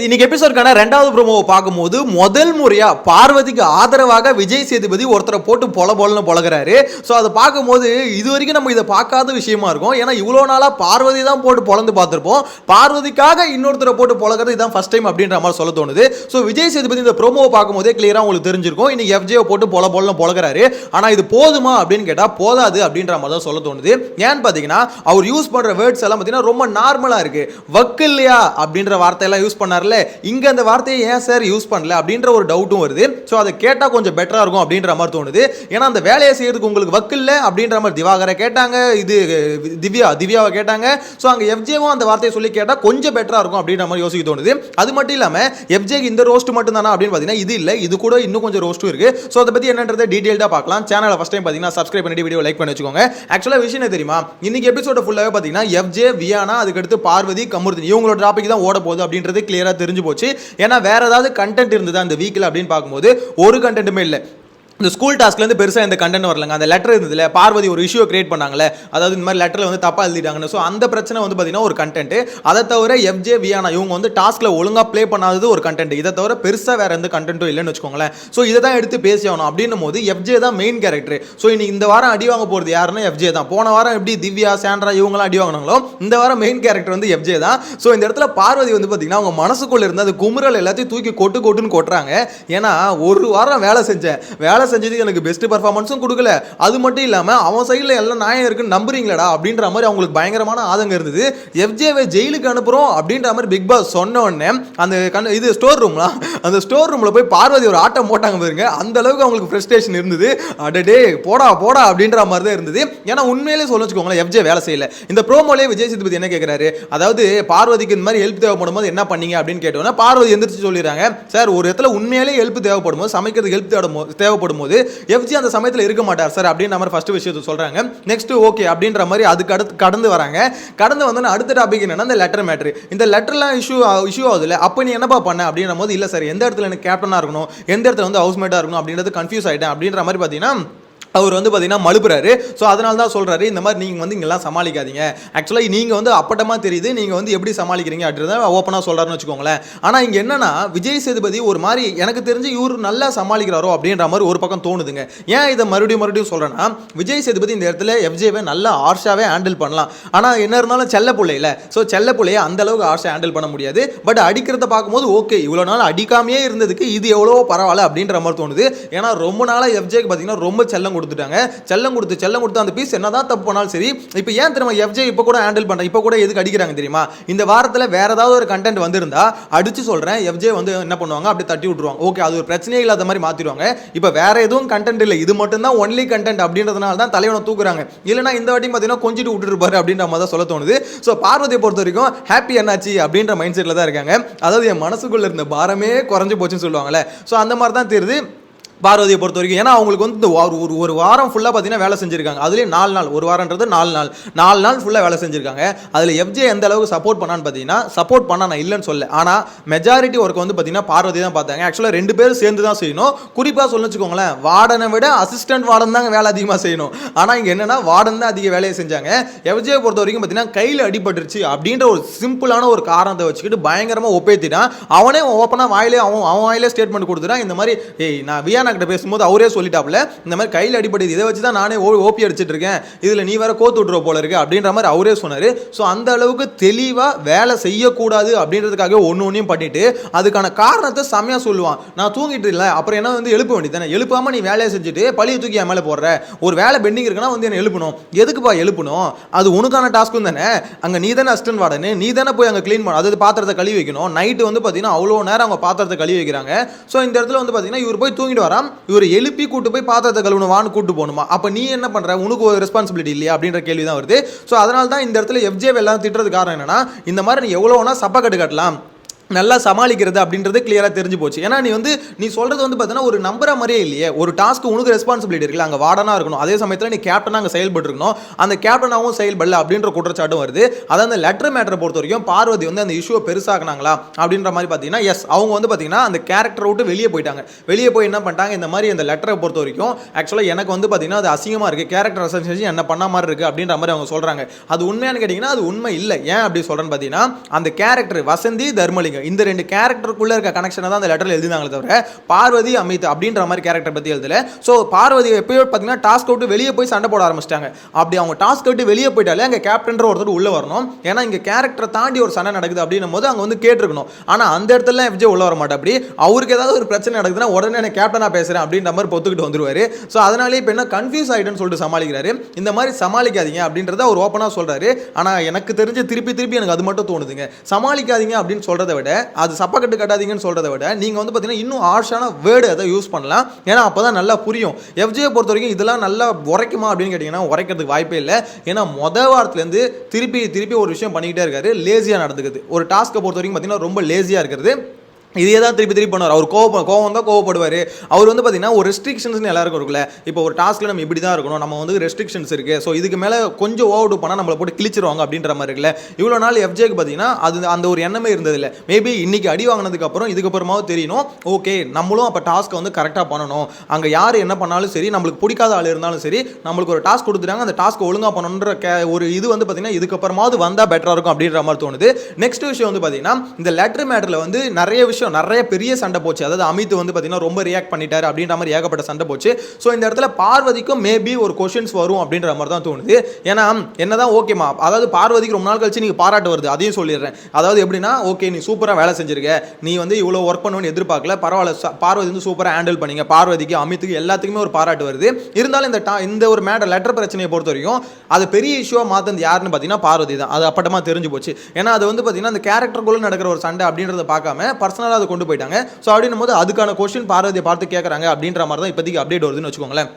இன்னைக்கு எபிசோட்கான ரெண்டாவது ப்ரோமோவை பார்க்கும்போது முதல் முறையா பார்வதிக்கு ஆதரவாக விஜய் சேதுபதி ஒருத்தரை போட்டு பொலன்னு பொலகிறாரு. ஸோ அதை பார்க்கும்போது இது வரைக்கும் நம்ம இதை பார்க்காத விஷயமா இருக்கும். ஏன்னா இவ்வளோ நாளாக பார்வதி தான் போட்டு பொலந்து பார்த்துருப்போம். பார்வதிக்காக இன்னொருத்தரை போட்டு பொலகிறது இதான் ஃபர்ஸ்ட் டைம் அப்படின்ற மாதிரி சொல்ல தோணுது. ஸோ விஜய் சேதுபதி இந்த ப்ரோமோவை பார்க்கும்போதே கிளியராக உங்களுக்கு தெரிஞ்சிருக்கும். இன்னைக்கு எஃப்ஜே போட்டு பொலன்னு பொலகிறாரு. ஆனால் இது போதுமா அப்படின்னு கேட்டால் போதாது அப்படின்ற மாதிரி தான் சொல்ல தோணுது. ஏன்னு பார்த்தீங்கன்னா அவர் யூஸ் பண்ணுற வேர்ட்ஸ் எல்லாம் பார்த்தீங்கன்னா ரொம்ப நார்மலாக இருக்கு. வக்கு இல்லையா அப்படின்ற வார்த்தையெல்லாம் யூஸ் பண்ணார். இங்க அந்த வார்த்தையை ஏன் சார் யூஸ் பண்ணல அப்படின்ற ஒரு டவுட்டும் வருது. சோ அதை கேட்டா கொஞ்சம் பெட்டரா இருக்கும் அப்படின்ற மாதிரி தோணுது. ஏன்னா அந்த வேலையை செய்யறதுக்கு உங்களுக்கு வக்கு இல்ல அப்படின்ற மாதிரி திவாகரை கேட்டாங்க, இது திவ்யாவை கேட்டாங்க. சோ அங்க எஃப்ஜேவும் அந்த வார்த்தையை சொல்லி கேட்டா கொஞ்சம் பெட்டரா இருக்கும் அப்படின்ற மாதிரி யோசிக்க தோணுது. அது மட்டும் இல்லாம எஃப்ஜே இந்த ரோஸ்ட் மட்டும் தானா அப்படின்னு பாத்தீங்கன்னா இது இல்ல, இது கூட இன்னும் கொஞ்சம் ரோஸ்டும் இருக்கு. சோ அதை பத்தி என்னன்றதை டீடைல்டா பார்க்கலாம். சேனலை ஃபர்ஸ்ட் டைம் பாத்தீங்கன்னா சப்ஸ்கிரைப் பண்ணி வீடியோ லைக் பண்ணி வச்சுக்கோங்க. ஆக்சுவலா விஷயம் என்ன தெரியுமா, இன்னைக்கு எபிசோட ஃபுல்லாவே பாத்தீங்கன்னா எஃப்ஜே, வியானா, அதுக்கு அடுத்து பார்வதி, கமருதீன் இவங்களோட டாபிக் தான் ஓட போகுது அப்படின்றது கிளியரா தெரிஞ்சு போச்சு. ஏன்னா வேற ஏதாவது கண்டென்ட் இருந்ததா அந்த வீக்ல அப்படின்னு பார்க்கும்போது ஒரு கண்டென்ட்டுமே இல்லை. இந்த ஸ்கூல் டாஸ்க்லேருந்து பெருசாக இந்த கண்டென்ட் வரலங்க. அந்த லெட்டர் இருந்ததுல பார்வதி ஒரு இஷ்யூ கிரியேட் பண்ணாங்களே, அதாவது இந்த மாதிரி லெட்டரில் வந்து தப்பாக எழுதிட்டாங்கன்னு. ஸோ அந்த பிரச்சனை வந்து பார்த்தீங்கன்னா ஒரு கண்டென்ட். அதை தவிர எஃப்ஜே, வியானா இவங்க வந்து டாஸ்கில் ஒழுங்காக ப்ளே பண்ணாதது ஒரு கண்டென்ட். இதை தவிர பெருசாக வேற எந்த கண்டென்ட்டும் இல்லைன்னு வச்சுக்கோங்களேன். ஸோ இதை தான் எடுத்து பேசி ஆகணும் அப்படின்னும் போது எஃப்ஜே தான் மெயின் கேரக்டர். ஸோ இன்னைக்கு இந்த வாரம் அடி வாங்க போகிறது யாருன்னா எஃப்ஜே தான். போன வாரம் எப்படி திவ்யா, சாண்ட்ரா இவங்களாம் அடி வாங்கினாங்களோ இந்த வாரம் மெயின் கேரக்டர் வந்து எஃப்ஜே தான். ஸோ இந்த இடத்துல பார்வதி வந்து பார்த்தீங்கன்னா அவங்க மனசுக்குள்ள இருந்த அது குமுறல் எல்லாத்தையும் தூக்கி கொட்டுன்னு கொட்டுறாங்க. ஏன்னா ஒரு வாரம் வேலை செஞ்சது எனக்கு பெஸ்ட் பர்ஃபார்மன்ஸும் கொடுக்கல, அது மட்டும் இல்லாம அவன் சைடுல எல்லாம் நியாயம் இருக்குன்னு நம்புறீங்களா அப்படின்ற மாதிரி அவங்களுக்கு பயங்கரமான ஆதங்கம் இருந்தது. எஃப்ஜேவை ஜெயிலுக்கு அனுப்புறோம் அப்படின்ற மாதிரி பிக் பாஸ் சொன்ன உடனே அந்த இது ஸ்டோர் ரூம்ல போய் பார்வதி ஒரு ஆட்டம் போட்டாங்க பாருங்க. அந்த அளவுக்கு அவங்களுக்கு ஃப்ரஸ்ட்ரேஷன் இருந்தது. அடடே போடா அப்படின்ற மாதிரி தான் இருந்தது. ஏன்னா உண்மையிலே சொல்ல வச்சுக்கோங்களேன், எஃப்ஜே வேலை செய்யல. இந்த ப்ரோமோலே விஜய் சேதுபதி என்ன கேட்கிறாரு, அதாவது பார்வதிக்கு இந்த மாதிரி ஹெல்ப் தேவைப்படும் போது என்ன பண்ணீங்க அப்படின்னு கேட்டோன்னா பார்வதி எந்திரிச்சு சொல்லிடுறாங்க, சார் ஒரு இடத்துல உண்மையிலே ஹெல்ப் தேவைப்படும் போது, சமைக்கிறதுக்கு ஹெல்ப் தேவைப்படும் போது எஃப்ஜே அந்த சமயத்தில் இருக்க மாட்டார் சார் அப்படின்ற மாதிரி ஃபர்ஸ்ட் விஷயத்தை சொல்றாங்க. நெக்ஸ்ட் ஓகே அப்படின்ற மாதிரி அதுக்கு அடுத்து கடந்து வராங்க. கடந்து வந்து அடுத்த டாபிக் என்னன்னா இந்த லெட்டர் மேட்ரு. இந்த லெட்டர்லாம் இஷ்யூ ஆகுதுல, அப்போ நீ என்னப்பா பண்ண அப்படின்ற போது இல்லை சார் எந்த இடத்துல எனக்கு கேப்டனா இருக்கணும், எந்த இடத்துல வந்து ஹவுஸ்மேட்டா இருக்கணும் அப்படின்றது கன்ஃபியூஸ் ஆயிட்டேன் அப்படின்ற மாதிரி பார்த்தீங்கன்னா அவர் வந்து பார்த்தீங்கன்னா மழுப்புறாரு. ஸோ அதனால தான் சொல்கிறாரு இந்த மாதிரி நீங்கள் வந்து இங்கெல்லாம் சமாளிக்காதீங்க, ஆக்சுவலாக நீங்கள் வந்து அப்பட்டமாக தெரியுது நீங்கள் வந்து எப்படி சமாளிக்கிறீங்க அப்படின்றத ஓப்பனாக சொல்கிறாருன்னு வச்சுக்கோங்களேன். ஆனால் இங்கே என்னன்னா விஜய் சேதுபதி ஒரு மாதிரி எனக்கு தெரிஞ்சு இவர் நல்லா சமாளிக்கிறாரோ அப்படின்ற மாதிரி ஒரு பக்கம் தோணுதுங்க. ஏன் இதை மறுபடியும் சொல்கிறேன்னா, விஜய் சேதுபதி இந்த இடத்துல எஃப்ஜேவை நல்லா ஆர்ஷாவே ஹேண்டில் பண்ணலாம். ஆனால் என்ன இருந்தாலும் செல்ல பிள்ளையில, ஸோ செல்ல பிள்ளையை அந்த அளவுக்கு ஆர்ஷா ஹேண்டில் பண்ண முடியாது. பட் அடிக்கிறத பார்க்கும்போது ஓகே, இவ்வளோ நாள் அடிக்காமையே இருந்ததுக்கு இது எவ்வளோ பரவாயில்ல அப்படின்ற மாதிரி தோணுது. ஏன்னா ரொம்ப நாளாக எஃப்ஜேக்கு பார்த்தீங்கன்னா ரொம்ப செல்லம் கொடுத்துட்டாங்க. செல்லம் கொடுத்து அந்த பீஸ் என்னதான் தப்பு பண்ணாலும் சரி, இப்போ ஏன் திரும்ப எஃப்ஜே இப்போ கூட ஹேண்டில் பண்ற, இப்போ கூட எதுக்கு அடிக்கிறாங்க தெரியுமா, இந்த வாரத்தில் வேற ஏதாவது ஒரு கண்டென்ட் வந்திருந்தா அடிச்சு சொல்றேன் எஃப்ஜே வந்து என்ன பண்ணுவாங்க, அப்படி தட்டி விட்டுருவாங்க. ஓகே அது ஒரு பிரச்சனையே இல்லாத மாதிரி மாத்திடுவாங்க. இப்போ வேற எதுவும் கண்டென்ட் இல்லை, இது மட்டும் தான் ஒன்லி கண்டென்ட் அப்படின்றதுனால தான் தலைவனை தூக்குறாங்க. இல்லைன்னா இந்த வாட்டி பார்த்தீங்கன்னா கொஞ்சிட்டு விட்டுருப்பாரு அப்படின்ற மாதிரி தான் சொல்ல தோணுது. ஸோ பார்வதியை பொறுத்த வரைக்கும் ஹாப்பி என்னாச்சு அப்படின்ற மைண்ட் செட்டில் தான் இருக்காங்க. அதாவது என் மனசுக்குள்ள இருந்த பாரமே குறைஞ்சு போச்சுன்னு சொல்லுவாங்கல்ல, ஸோ அந்த மாதிரி தான் தெரியுது பார்வதியை பொறுத்த வரைக்கும். ஏன்னா அவங்களுக்கு வந்து ஒரு வாரம் ஃபுல்லாக பார்த்தீங்கன்னா வேலை செஞ்சுருக்காங்க. அதுலேயே 4 நாள், ஒரு வாரன்றது 4 நாள் ஃபுல்லாக வேலை செஞ்சுருக்காங்க. அதில் எஃப்ஜே எந்த அளவுக்கு சப்போர்ட் பண்ணான்னு பார்த்தீங்கன்னா, சப்போர்ட் பண்ணா நான் இல்லைன்னு சொல்ல, ஆனால் மெஜாரிட்டி ஒர்க் வந்து பார்த்தீங்கன்னா பார்வதி தான் பார்த்தாங்க. ஆக்சுவலாக 2 பேரும் சேர்ந்து தான் செய்யணும். குறிப்பாக சொல்ல வச்சுக்கோங்களேன், வார்டனை விட அசிஸ்டன்ட் வார்டன் தாங்க வேலை அதிகமாக செய்யணும். ஆனால் இங்கே என்னன்னா வார்டன் தான் அதிக வேலையை செஞ்சாங்க. எஃப்ஜே பொறுத்த வரைக்கும் பார்த்தீங்கன்னா கையில் அடிபட்டுருச்சு அப்படின்ற ஒரு சிம்பிளான ஒரு காரணத்தை வச்சுக்கிட்டு பயங்கரமாக ஒப்பேத்திட்டான். அவனே ஓப்பனாக அவன் வாயிலே ஸ்டேட்மெண்ட் கொடுத்துட்டான். இந்த மாதிரி நான் வியானா கிட்ட பேசும்போது அவரே சொல்லிட்டாப்ல, இந்த மாதிரி கையில் அடிபடுது, இதை வச்சு தான் நானே ஓபி அடிச்சிட்டு இருக்கேன், இதுல நீ வேற கோத்து விட்டுற போல இருக்கு அப்படின்ற மாதிரி அவரே சொன்னாரு. ஸோ அந்த அளவுக்கு தெளிவா வேலை செய்யக்கூடாது அப்படின்றதுக்காக ஒன்னையும் பண்ணிட்டு அதுக்கான காரணத்தை செம்மையா சொல்லுவான். நான் தூங்கிட்டு இல்லை, அப்புறம் என்ன வந்து எழுப்ப வேண்டியதானே, எழுப்பாம நீ வேலையை செஞ்சுட்டு பழியை தூக்கி என் மேலே போடுற, ஒரு வேலை பெண்டிங் இருக்குன்னா வந்து என்ன எழுப்பணும், எதுக்குப்பா எழுப்பணும், அது உனக்கான டாஸ்க்கும் தானே, அங்கே நீ தானே அசிஸ்டன்ட் வார்டன், நீ தானே போய் அங்கே கிளீன் பண்ண, அதாவது பாத்திரத்தை கழுவி வைக்கணும். நைட்டு வந்து பார்த்தீங்கன்னா அவ்வளோ நேரம் அவங்க பாத்திரத்தை கழுவி வைக்கிறாங்க. ஸோ இந்த இடத்துல வந்து பார்த்தீங்கன்னா இவர் போய் தூங்கிட்டு வரான், இவர் எழுப்பி கூட்டு போய் பாத்திரத்தை கழுவணுவான்னு கூட்டு போகணுமா, அப்ப நீ என்ன பண்ற, உனக்கு ஒரு ரெஸ்பான்சிபிலிட்டி இல்லையா அப்படின்ற கேள்வி தான் வருது. ஸோ அதனால தான் இந்த இடத்துல எஃப்ஜே எல்லாம் திட்டுறது காரணம் என்னன்னா, இந்த மாதிரி நீ எவ்வளோனா சப்பா கட்டு கட்டலாம், நல்லா சமாளிக்கிறது அப்படின்றது கிளியராக தெரிஞ்சு போச்சு. ஏன்னா நீ சொல்றது வந்து பார்த்தீங்கன்னா ஒரு நம்புற மாதிரியே இல்லையே. ஒரு டாஸ்க்கு உனக்கு ரெஸ்பான்சிபிலிட்டி இருக்குல்ல, அங்கே வார்டனாக இருக்கணும், அதே சமயத்தில் நீ கேப்டனாக அங்கே செயல்பட்டு இருக்கணும், அந்த கேப்டனாகவும் செயல்படல அப்படின்ற குற்றச்சாட்டும் வருது. அதாவது அந்த லெட்டர் மேட்டரை பொறுத்த வரைக்கும் பார்வதி வந்து அந்த இஷ்யூவை பெருசாக்குனாங்களா அப்படின்ற மாதிரி பார்த்தீங்கன்னா எஸ், அவங்க வந்து பார்த்தீங்கன்னா அந்த கேரக்டரை விட்டு வெளியே போயிட்டாங்க. வெளியே போய் என்ன பண்ணிட்டாங்க, இந்த மாதிரி அந்த லெட்டரை பொறுத்த வரைக்கும் ஆக்சுவலாக எனக்கு வந்து பார்த்தீங்கன்னா அது அசிங்கமாக இருக்குது, கேரக்டர் அசோசியேஷன் என்ன பண்ண மாதிரி இருக்குது அப்படின்ற மாதிரி அவங்க சொல்கிறாங்க. அது உண்மையானு கேட்டிங்கன்னா அது உண்மை இல்லை. ஏன் அப்படி சொல்கிறேன்னு பார்த்தீங்கன்னா, அந்த கேரக்டர் வசந்தி தர்மலிங்கம் புரிஞ்சுங்க. இந்த 2 கேரக்டருக்குள்ள இருக்க கனெக்ஷனை தான் அந்த லெட்டர்ல எழுதினாங்களே தவிர பார்வதி அமித் அப்படின்ற மாதிரி கேரக்டர் பத்தி எழுதல. ஸோ பார்வதி எப்பயோ பார்த்தீங்கன்னா டாஸ்க் விட்டு வெளியே போய் சண்டை போட ஆரம்பிச்சிட்டாங்க. அப்படி அவங்க டாஸ்க் விட்டு வெளியே போயிட்டாலே அங்கே கேப்டன்ற ஒருத்தர் உள்ள வரணும். ஏன்னா இங்கே கேரக்டரை தாண்டி ஒரு சண்டை நடக்குது அப்படின்னும் போது அங்கே வந்து கேட்டிருக்கணும். ஆனால் அந்த இடத்துல விஜய் உள்ள வர மாட்டா. அப்படி அவருக்கு ஏதாவது ஒரு பிரச்சனை நடக்குதுன்னா உடனே நான் கேப்டனா பேசுறேன் அப்படின்ற மாதிரி பொத்துக்கிட்டு வந்துருவாரு. ஸோ அதனாலே இப்போ என்ன கன்ஃபியூஸ் ஆகிடுன்னு சொல்லிட்டு சமாளிக்கிறாரு. இந்த மாதிரி சமாளிக்காதீங்க அப்படின்றத அவர் ஓப்பனாக சொல்றாரு. ஆனால் எனக்கு தெரிஞ்ச திருப்பி எனக்கு அது மட்டும் தோணுதுங்க. சமாளிக்காதீங்க அப்படின்னு சொல்றதை விட அது சப்பக்கட்டு கட்டாதீங்கன்னு சொல்றதை விட நீங்க வந்து பார்த்தீங்கன்னா இன்னும் ஹார்ஷான வேர்டு அதை யூஸ் பண்ணலாம். ஏன்னா அப்பதான் நல்லா புரியும். எஃப்ஜே பொறுத்த வரைக்கும் இதெல்லாம் நல்லா உரைக்குமா அப்படின்னு கேட்டீங்கன்னா உரைக்கிறதுக்கு வாய்ப்பே இல்லை. ஏன்னா வாரத்துலேருந்து திருப்பி ஒரு விஷயம் பண்ணிக்கிட்டே இருக்காரு. லேசியா நடந்துக்குது. ஒரு டாஸ்க்கை பொறுத்த வரைக்கும் பார்த்தீங்கன்னா ரொம்ப லேசியா இருக்கிறது. இதே தான் திருப்பி பண்ணுவார். அவர் கோவம் தான் கோவப்படுவார். அவர் வந்து பார்த்தீங்கன்னா ஒரு ரெஸ்ட்ரிக்ஷன்ஸ்னு எல்லாருக்கும் இருக்குல்ல. இப்போ ஒரு டாஸ்க்கில் நம்ம இப்படி தான் இருக்கணும், நம்ம வந்து ரெஸ்ட்ரிக்ஷன்ஸ் இருக்குது, ஸோ இதுக்கு மேலே கொஞ்சம் ஓவர் டூ பண்ணால் நம்மளை போட்டு கிழிச்சிருவாங்க அப்படின்ற மாதிரி இருக்குல்ல. இவ்வளோ நாள் எஃப்ஜேக்கு பார்த்தீங்கன்னா அது அந்த ஒரு எண்ணமே இருந்ததில்லை. மேபி இன்னைக்கு அடி வாங்கினதுக்கப்புறம் இதுக்கப்புறமாவும் தெரியணும், ஓகே நம்மளும் அப்போ டாஸ்க்கை வந்து கரெக்டாக பண்ணணும். அங்கே யார் என்ன பண்ணாலும் சரி, நம்மளுக்கு பிடிக்காத ஆள் இருந்தாலும் சரி, நம்மளுக்கு ஒரு டாஸ்க் கொடுத்துட்டாங்க, அந்த டாஸ்க்கை ஒழுங்காக பண்ணணுன்ற ஒரு இது வந்து பார்த்தீங்கன்னா இதுக்கப்புறமாவது வந்தால் பெட்டராக இருக்கும் அப்படின்ற மாதிரி தோணுது. நெக்ஸ்ட் விஷயம் வந்து பார்த்தீங்கன்னா இந்த லெட்டர் மேட்டரில் வந்து நிறைய பெரிய சண்டை போச்சு. அதாவது அமித் வந்து பார்த்தீங்கன்னா ரொம்ப ரியாக்ட் பண்ணிட்டாரு அப்படின்ற மாதிரி ஏகப்பட்ட சண்டை போச்சு. ஸோ இந்த இடத்துல பார்வதிக்கும் மேபி ஒரு கொஷின்ஸ் வரும் அப்படின்ற மாதிரி தான் தோணுது. ஏன்னா என்னதான் ஓகேமா, அதாவது பார்வதிக்கு ரொம்ப நாள் கழிச்சு நீங்கள் பாராட்டு வருது, அதையும் சொல்லிடுறேன். அதாவது எப்படின்னா ஓகே நீ சூப்பராக வேலை செஞ்சிருக்க, நீ வந்து இவ்வளோ ஒர்க் பண்ணுவேன்னு எதிர்பார்க்கல, பரவாயில்ல பார்வதி வந்து சூப்பராக ஹேண்டில் பண்ணிங்க. பார்வதிக்கு அமித்துக்கு எல்லாத்துக்குமே ஒரு பாராட்டு வருது. இருந்தாலும் இந்த ஒரு மேட்டர் லெட்டர் பிரச்சனையை பொறுத்த வரைக்கும் அது பெரிய இஷ்யூவாக மாற்றினது யாருன்னு பார்த்தீங்கன்னா பார்வதி தான். அது அப்பட்டமாக தெரிஞ்சு போச்சு. ஏன்னா அது வந்து பார்த்தீங்கன்னா அந்த கேரக்டருக்குள்ள நடக்கிற ஒரு சண்டை அப்படின்றத பார்க்காம பர்சனலாக அதை கொண்டு போயிட்டாங்க. ஸோ அப்படின்னும் போது அதுக்கான கொஸ்டின் பார்வதியை பார்த்து கேட்குறாங்க அப்படின்ற மாதிரி தான் இப்போதைக்கு அப்டேட் வருதுன்னு வச்சுக்கோங்களேன்.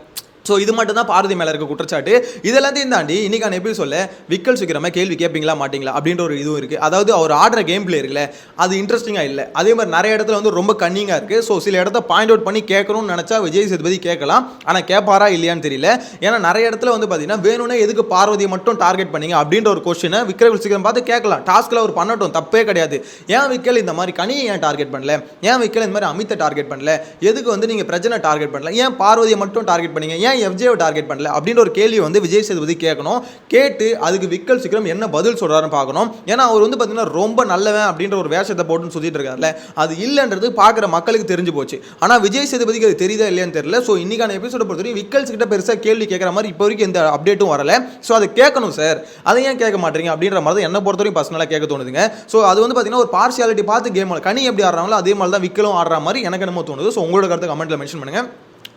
ஸோ இது மட்டும் தான் பார்வதி மேலே இருக்க குற்றச்சாட்டு. இதெல்லாத்தையும் தாண்டி இன்னைக்கான எபிசோட்ல விக்கல் சீக்கிரமா கேள்வி கேட்பீங்களா மாட்டீங்களா அப்படின்ற ஒரு இதுவும் இருக்குது. அதாவது அவர் ஆடுற கேம் பிளே இருக்குல்ல, அது இன்ட்ரெஸ்டிங்காக இல்லை. அதே மாதிரி நிறைய இடத்துல வந்து ரொம்ப கன்னிங்காக இருக்குது. ஸோ சில இடத்த பாயிண்ட் அவுட் பண்ணி கேட்கணும்னு நினச்சா விஜய் சேதுபதி கேட்கலாம். ஆனால் கேட்பாரா இல்லையான்னு தெரியல. ஏன்னா நிறைய இடத்துல வந்து பார்த்தீங்கன்னா வேணும்னே எதுக்கு பார்வதியை மட்டும் டார்கெட் பண்ணீங்க அப்படின்ற ஒரு கொஸ்டினை விக்ரம் சீக்கிரம் பார்த்து கேட்கலாம். டாஸ்க்கில் அவர் பண்ணட்டும், தப்பே கிடையாது. ஏன் விக்கல் இந்த மாதிரி கனியை ஏன் டார்கெட் பண்ணல, ஏன் விக்கல் இந்த மாதிரி அமித்தை டார்கெட் பண்ணல, எதுக்கு வந்து நீங்கள் பிரச்சனை டார்கெட் பண்ணல, ஏன் பார்வதியை மட்டும் டார்கெட் பண்ணீங்க, ஏன் எஃப்ஜேவை டார்கெட் பண்ணல அப்படின்ற ஒரு கேள்வி வந்து விஜய் சேதுபதி கேட்கணும். கேட்டு அதுக்கு விக்கல் சீக்கிரம் என்ன பதில் சொல்றாருன்னு பார்க்கணும். ஏன்னா அவர் வந்து பார்த்தீங்கன்னா ரொம்ப நல்லவன் அப்படின்ற ஒரு வேஷத்தை போட்டுன்னு சுத்திட்டு இருக்காருல்ல, அது இல்லைன்றது பார்க்குற மக்களுக்கு தெரிஞ்சு போச்சு. ஆனால் விஜய் சேதுபதிக்கு அது தெரியுதா இல்லையான்னு தெரியல. ஸோ இன்னைக்கான எபிசோட பொறுத்தவரைக்கும் விக்கல்ஸ் கிட்ட பெருசாக கேள்வி கேட்குற மாதிரி இப்போ வரைக்கும் எந்த அப்டேட்டும் வரல. ஸோ அதை கேட்கணும் சார், அதை ஏன் கேட்க மாட்டீங்க அப்படின்ற மாதிரி தான் என்ன பொறுத்தவரைக்கும் பர்சனலாக கேட்க தோணுதுங்க. ஸோ அது வந்து பார்த்தீங்கன்னா ஒரு பார்சியாலிட்டி பார்த்து கேம் கனி எப்படி ஆடுறாங்களோ அதே மாதிரி தான் விக்கலும் ஆடுற மாதிரி எனக்கு என்னமோ தோணுது. ஸோ உங்களோட கருத்தை கமெண்ட்ல மென்ஷன் பண்ணுங்க.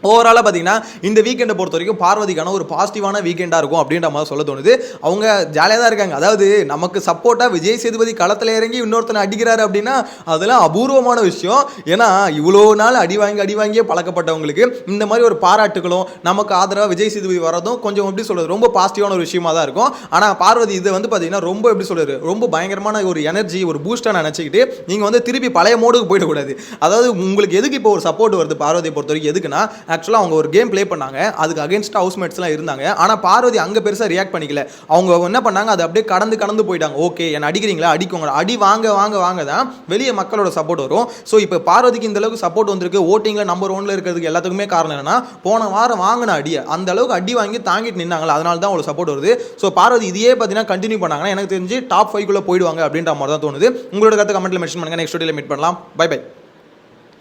ஓவராலாக பார்த்தீங்கன்னா இந்த வீக்கெண்டை பொறுத்த வரைக்கும் பார்வதிக்கான ஒரு பாசிட்டிவான வீக்கெண்டாக இருக்கும் அப்படின்ற மாதிரி சொல்ல தோணுது. அவங்க ஜாலியாக தான் இருக்காங்க. அதாவது நமக்கு சப்போர்ட்டாக விஜய் சேதுபதி களத்தில் இறங்கி இன்னொருத்தனை அடிக்கிறாரு அப்படின்னா அதெல்லாம் அபூர்வமான விஷயம். ஏன்னா இவ்வளோ நாள் அடி வாங்கியே பழக்கப்பட்டவங்களுக்கு இந்த மாதிரி ஒரு பாராட்டுகளும் நமக்கு ஆதரவாக விஜய் சேதுபதி வரதும் கொஞ்சம் எப்படி சொல்கிறது ரொம்ப பாசிட்டிவான ஒரு விஷயமா தான் இருக்கும். ஆனால் பார்வதி இதை வந்து பார்த்தீங்கன்னா ரொம்ப எப்படி சொல்கிறது ரொம்ப பயங்கரமான ஒரு எனர்ஜி ஒரு பூஸ்டாக நினச்சிக்கிட்டு நீங்கள் வந்து திருப்பி பழைய மோடுக்கு போயிடக்கூடாது. அதாவது உங்களுக்கு எதுக்கு இப்போ ஒரு சப்போர்ட் வருது பார்வதியை பொறுத்த வரைக்கும் எதுக்குன்னா ஆக்சுவலாக அவங்க ஒரு கேம் ப்ளே பண்ணாங்க, அதுக்கு அகேன்ஸ்ட் ஹவுஸ்மேட்ஸ்லாம் இருந்தாங்க. ஆனால் பார்வதி அங்கே பெருசாக ரியாக்ட் பண்ணிக்கல. அவங்க என்ன பண்ணாங்க, அது அப்படியே கடந்து போயிட்டாங்க. ஓகே என்ன அடிக்கிறீங்களா அடிக்கோங்க, அடி வாங்க தான் வெளியே மக்களோட சப்போர்ட் வரும். ஸோ இப்போ பார்வதிக்கு இந்த அளவுக்கு சப்போர்ட் வந்திருக்கு, ஓட்டிங்கில் நம்பர் 1 இருக்கிறதுக்கு எல்லாத்துக்குமே காரணம் என்னன்னா போன வாரம் வாங்கின அடியை அந்த அளவுக்கு அடி வாங்கி தாங்கிட்டு நின்னாங்களா, அதனால தான் உங்களுக்கு சப்போர்ட் வருது. ஸோ பார்வதி இதையே பார்த்தீங்கன்னா கண்டினியூ பண்ணாங்கன்னா எனக்கு தெரிஞ்சு டாப் 5 போயிடுவாங்க அப்படின்ற மாதிரி தான் தோணுது. உங்களோட கருத்தை கமெண்ட்ல மென்ஷன் பண்ணுங்க. நெக்ஸ்ட் வீடியோல மீட் பண்ணலாம். Bye by.